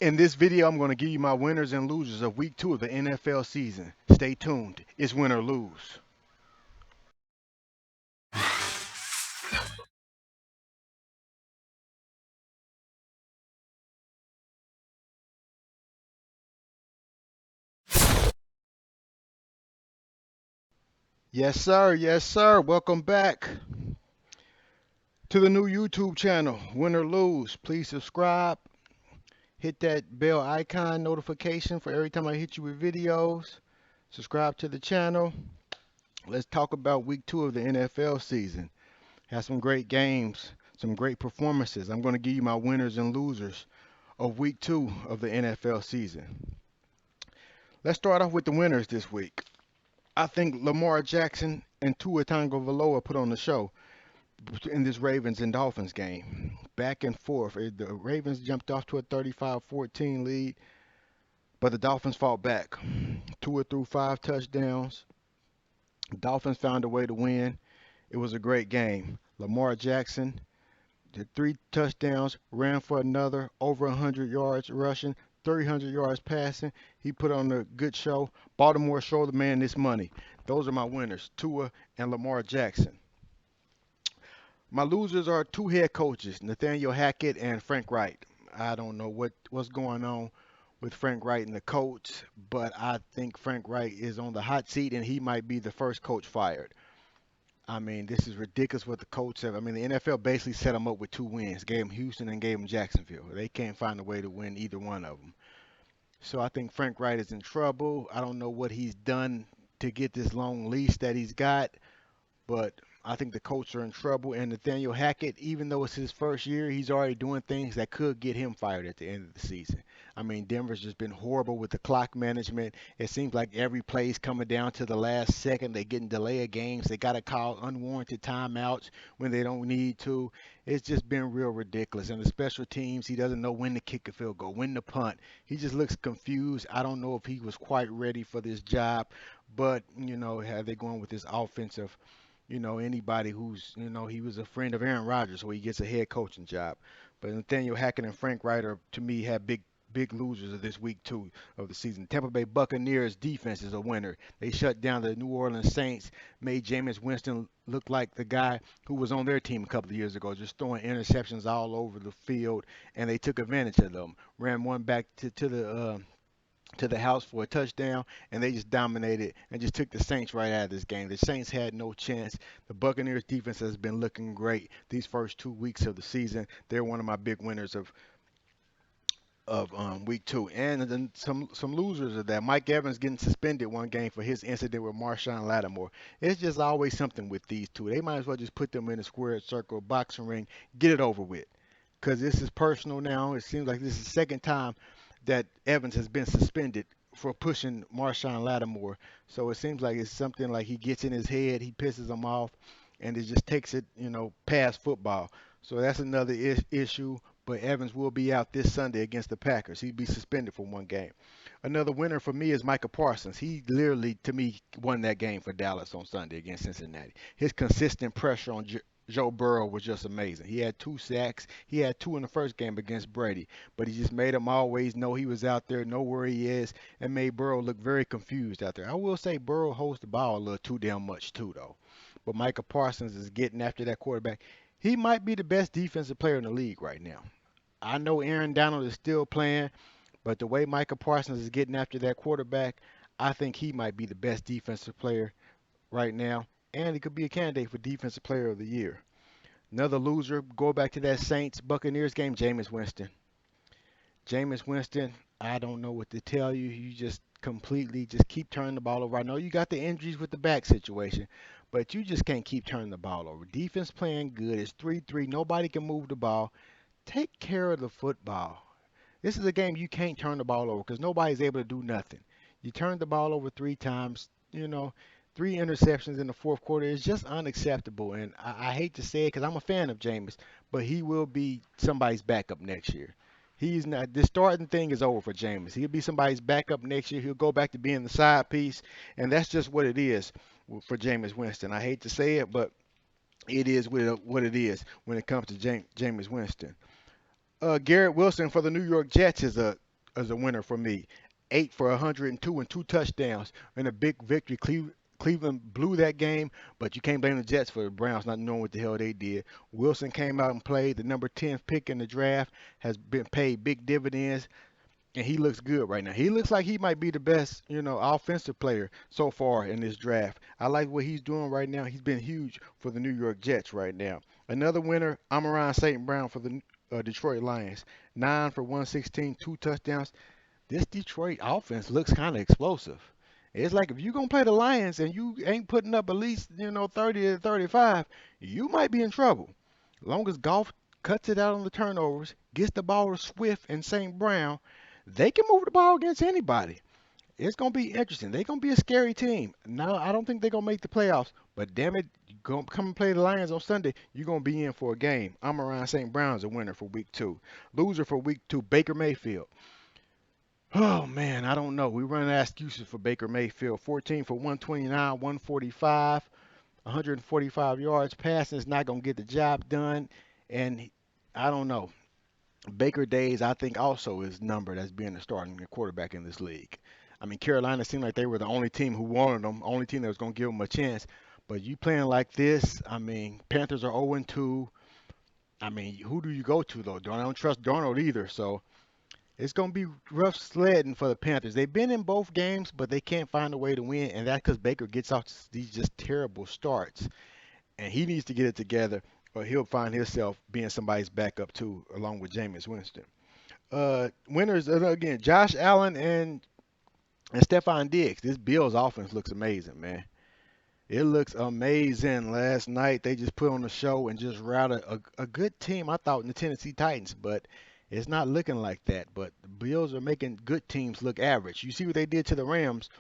In this video, I'm going to give you my winners and losers of week 2 of the NFL season. Stay tuned. It's win or lose. Yes, sir. Yes, sir. Welcome back to the new YouTube channel, Win or Lose. Please subscribe. Hit that bell icon notification for every time I hit you with videos. Subscribe to the channel. Let's talk about week 2 of the NFL season. Had some great games, some great performances. I'm going to give you my winners and losers of week 2 of the NFL season. Let's start off with the winners this week. I think Lamar Jackson and Tua Tagovailoa put on the show in this Ravens and Dolphins game. Back and forth. The Ravens jumped off to a 35-14 lead, but the Dolphins fought back. Tua threw 5 touchdowns. Dolphins found a way to win. It was a great game. Lamar Jackson did 3 touchdowns, ran for another, over 100 yards rushing, 300 yards passing. He put on a good show. Baltimore showed the man this money. Those are my winners, Tua and Lamar Jackson. My losers are two head coaches, Nathaniel Hackett and Frank Wright. I don't know what's going on with Frank Wright and the coach, but I think Frank Wright is on the hot seat and he might be the first coach fired. I mean, this is ridiculous what the coach have. I mean, the NFL basically set him up with 2 wins, gave him Houston and gave him Jacksonville. They can't find a way to win either one of them. So I think Frank Wright is in trouble. I don't know what he's done to get this long leash that he's got, but I think the Colts are in trouble. And Nathaniel Hackett, even though it's his first year, he's already doing things that could get him fired at the end of the season. I mean, Denver's just been horrible with the clock management. It seems like every play is coming down to the last second. They're getting delay of games. They got to call unwarranted timeouts when they don't need to. It's just been real ridiculous. And the special teams, he doesn't know when to kick a field goal, when to punt. He just looks confused. I don't know if he was quite ready for this job, but, how they going with this offensive anybody who's, he was a friend of Aaron Rodgers, so he gets a head coaching job. But Nathaniel Hackett and Frank Reiter, to me, have big losers of this week two of the season. Tampa Bay Buccaneers defense is a winner. They shut down the New Orleans Saints, made Jameis Winston look like the guy who was on their team a couple of years ago, just throwing interceptions all over the field, and they took advantage of them. Ran one back to the house for a touchdown, and they just dominated and just took the Saints right out of this game. The Saints had no chance. The Buccaneers defense has been looking great these first 2 weeks of the season. They're one of my big winners of week 2. And then some losers of that. Mike Evans getting suspended one game for his incident with Marshawn Lattimore. It's just always something with these two. They might as well just put them in a square circle boxing ring, get it over with. Because this is personal now. It seems like this is the second time that Evans has been suspended for pushing Marshawn Lattimore. So it seems like it's something like he gets in his head, he pisses him off, and it just takes it, past football. So that's another issue. But Evans will be out this Sunday against the Packers. He'd be suspended for one game. Another winner for me is Micah Parsons. He literally, to me, won that game for Dallas on Sunday against Cincinnati. His consistent pressure on Joe Burrow was just amazing. He had 2 sacks. He had 2 in the first game against Brady, but he just made him always know he was out there, know where he is, and made Burrow look very confused out there. I will say Burrow holds the ball a little too damn much too, though. But Micah Parsons is getting after that quarterback. He might be the best defensive player in the league right now. I know Aaron Donald is still playing, but the way Micah Parsons is getting after that quarterback, I think he might be the best defensive player right now, and he could be a candidate for Defensive Player of the Year. Another loser, go back to that Saints Buccaneers game, Jameis Winston. Jameis Winston, I don't know what to tell you. You just completely just keep turning the ball over. I know you got the injuries with the back situation, but you just can't keep turning the ball over. Defense playing good. It's 3-3. Nobody can move the ball. Take care of the football. This is a game you can't turn the ball over because nobody's able to do nothing. You turned the ball over 3 times, 3 interceptions in the fourth quarter is just unacceptable. And I hate to say it because I'm a fan of Jameis, but he will be somebody's backup next year. He's not. The starting thing is over for Jameis. He'll be somebody's backup next year. He'll go back to being the side piece, and that's just what it is for Jameis Winston. I hate to say it, but it is what it is when it comes to Jameis Winston. Garrett Wilson for the New York Jets is a as a winner for me. 8 for 102 and 2 touchdowns in a big victory. Cleveland blew that game, but you can't blame the Jets for the Browns not knowing what the hell they did. Wilson came out and played. The number 10th pick in the draft has been paid big dividends, and he looks good right now. He looks like he might be the best, offensive player so far in this draft. I like what he's doing right now. He's been huge for the New York Jets right now. Another winner, Amon St. Brown for the Detroit Lions. 9 for 116, 2 touchdowns. This Detroit offense looks kind of explosive. It's like if you're gonna play the Lions and you ain't putting up at least 30 to 35, you might be in trouble. As long as Golf cuts it out on the turnovers, gets the ball to Swift and St. Brown, they can move the ball against anybody. It's gonna be interesting. They're gonna be a scary team. Now I don't think they're gonna make the playoffs, but damn it, you gonna come and play the Lions on Sunday. You're gonna be in for a game. Amon St. Brown's a winner for week 2. Loser for week 2, Baker Mayfield. Oh man, I don't know. We run out of excuses for Baker Mayfield. 14 for 129, 145, 145 yards. Passing is not going to get the job done. And I don't know. Baker Days, I think, also is numbered as being the starting quarterback in this league. I mean, Carolina seemed like they were the only team who wanted them, only team that was going to give them a chance. But you playing like this, I mean, Panthers are 0-2. I mean, who do you go to, though? I don't trust Darnold either. So it's going to be rough sledding for the Panthers. They've been in both games, but they can't find a way to win, and that's because Baker gets off these just terrible starts, and he needs to get it together, or he'll find himself being somebody's backup too, along with Jameis Winston. Winners again, Josh Allen and Stephon Diggs. This Bills offense looks amazing, man. It looks amazing. Last night they just put on a show and just routed a good team, I thought, in the Tennessee Titans, but it's not looking like that. But the Bills are making good teams look average. You see what they did to the Rams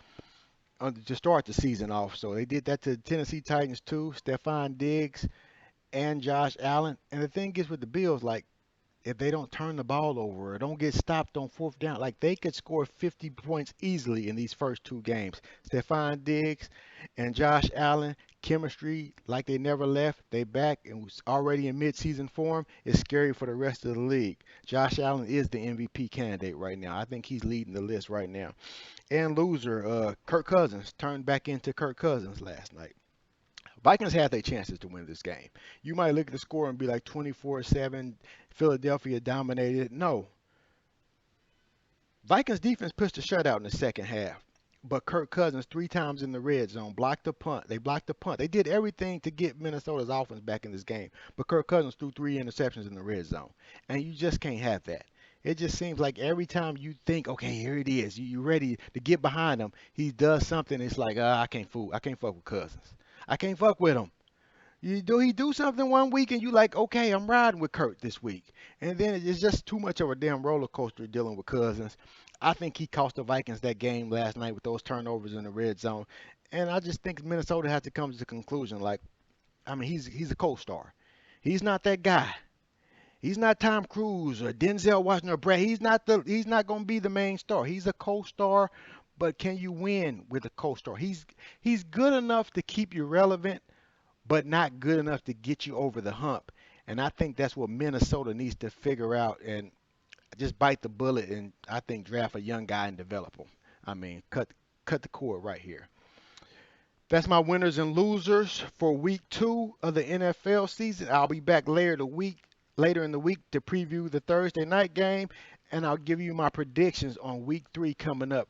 to start the season off. So they did that to the Tennessee Titans too. Stephon Diggs and Josh Allen. And the thing is with the Bills, like if they don't turn the ball over or don't get stopped on fourth down, like they could score 50 points easily in these first 2 games. Stephon Diggs and Josh Allen, chemistry like they never left. They back and was already in midseason form. It's scary for the rest of the league. Josh Allen is the MVP candidate right now. I think he's leading the list right now. And loser, Kirk Cousins turned back into Kirk Cousins last night. Vikings had their chances to win this game. You might look at the score and be like 24-7, Philadelphia dominated. No. Vikings defense pushed a shutout in the second half. But Kirk Cousins 3 times in the red zone blocked the punt. They blocked the punt. They did everything to get Minnesota's offense back in this game. But Kirk Cousins threw 3 interceptions in the red zone. And you just can't have that. It just seems like every time you think, okay, here it is, you ready to get behind him, he does something. It's like, I can't fuck with Cousins. I can't fuck with him. He do something one week and you like, okay, I'm riding with Kurt this week. And then it's just too much of a damn roller coaster dealing with Cousins. I think he cost the Vikings that game last night with those turnovers in the red zone. And I just think Minnesota has to come to the conclusion, like, I mean, he's a co-star. He's not that guy. He's not Tom Cruise or Denzel Washington or Brad. He's not going to be the main star. He's a co-star, but can you win with a co-star? He's good enough to keep you relevant, but not good enough to get you over the hump. And I think that's what Minnesota needs to figure out and just bite the bullet and I think draft a young guy and develop him. I mean, cut the cord right here. That's my winners and losers for week 2 of the NFL season. I'll be back later in the week to preview the Thursday night game, and I'll give you my predictions on week 3 coming up